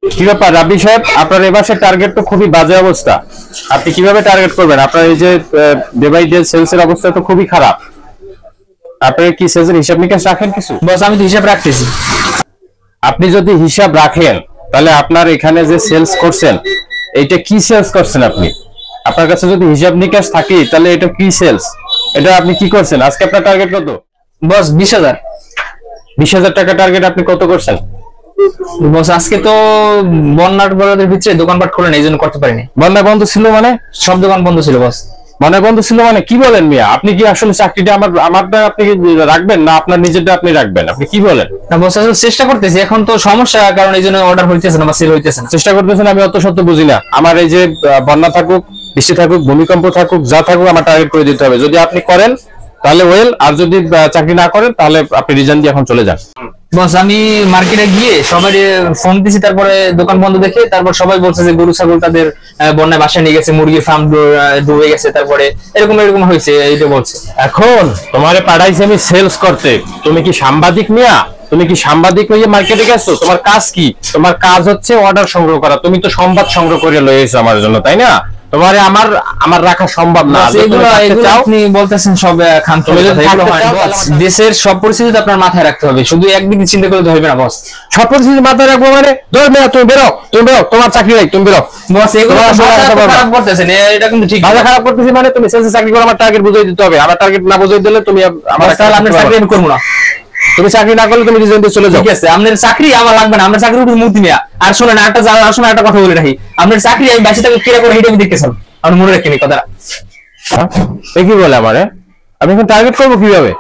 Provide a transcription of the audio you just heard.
কি ব্যাপার রাব্বি সাহেব, আপনার এবারের টার্গেট তো খুবই বাজে অবস্থা। আপনি কিভাবে টার্গেট করবেন? আপনার এই যে ডে বাই ডে সেলসের অবস্থা তো খুবই খারাপ। আপনি কি সেলসের হিসাব নিকাশ রাখেন কিছু? বস আমি তো হিসাব রাখতেছি। আপনি যদি হিসাব রাখেন তাহলে আপনার এখানে যে সেলস করছেন এইটা কি সেলস করছেন আপনি? আপনার কাছে যদি হিসাব নিকাশ থাকে তাহলে এটা কি সেলস? এটা আপনি কি করছেন? আজকে আপনার টার্গেট কত? বস 20,000। 20,000 টাকা টার্গেট আপনি কত করছেন? বস আজকে তো বন্যার বরাদের ভিতরে দোকানপাট খোলে না, এই জন্য করতে পারিনি। বন্ধ বন্ধ ছিল মানে? সব দোকান বন্ধ ছিল বস। মানে বন্ধ ছিল মানে কি বলেন মিয়া? আপনি কি আসলে চাকরিটা আমারটা আপনি কি রাখবেন না আপনার নিজেরটা আপনি রাখবেন? আপনি কি বলেন? না বস আসলে চেষ্টা করতেছি, এখন তো সমস্যা কারণ এই জন্য অর্ডার হইতেছে না বা সেল হইতেছে না। চেষ্টা করতেছেন, আমি অত সত্য বুঝি না। আমার এই যে বন্যা থাকুক, বৃষ্টি থাকুক, ভূমিকম্প থাকুক, যা থাকুক আমার টার্গেট করে দিতে হবে। যদি আপনি করেন তাহলে ওয়েল, আর যদি চাকরি না করেন তাহলে আপনি রিজাইন দিয়ে এখন চলে যান। বস আমি মার্কেটে গিয়ে সবাই ফোন দিছি, তারপরে দোকান বন্ধ দেখে তারপর সবাই বলছে যে গরু ছাগল তাদের বন্যায় বাসায় নিয়ে গেছে, মুরগির ফার্ম ডুবে গেছে, তারপরে এরকম এরকম হয়েছে, এইটা বলছে। এখন তোমারে পাঠাইছি আমি সেলস করতে, তুমি কি সাংবাদিক মিয়া? তুমি কি সাংবাদিক হয়ে মার্কেটে গেছো? তোমার কাজ কি? তোমার কাজ হচ্ছে অর্ডার সংগ্রহ করা। তুমি তো সংবাদ সংগ্রহ করে লয়ে এসো আমার জন্য, তাই না? তোমারে আমার রাখা সম্ভব না। আপনি বলতেছেন সব খান্ত, দেশের সব পরিস্থিতি আপনার মাথায় রাখতে হবে, শুধু একদিকে চিন্তা করলে হবে না বস। সব পরিস্থিতি মাথায় রাখবো মানে? ধর মেয়া তুমি বেরো, তুমি বেরো, তোমার চাকরি নাই, তুমি বেরো। বস এগুলো খারাপ করতেছেন, এটা কিন্তু ঠিক না। খারাপ করতেছি মানে? তুমি সেলসে চাকরি করো, আমার টার্গেট বুঝিয়ে দিতে হবে। আমার টার্গেট না বুঝিয়ে দিলে তুমি আমার চাকরি আমি করবো না। তুমি চাকরি না করলে তুমি রিজাইন দিয়ে চলে যাও। ঠিক আছে, আপনার চাকরি আমার লাগবে না, আপনার চাকরি উঠে মূর্তি নেয়া। আর শোনেন একটা কথা বলে রাখি, আপনার চাকরি আমি বেঁচে থাকলে কিরা করে, এটা আমি দেখতে চাই। আপনি মনে রাখেন এই কথাটা। কি বলে আমারে? আমি এখন টার্গেট করবো কিভাবে?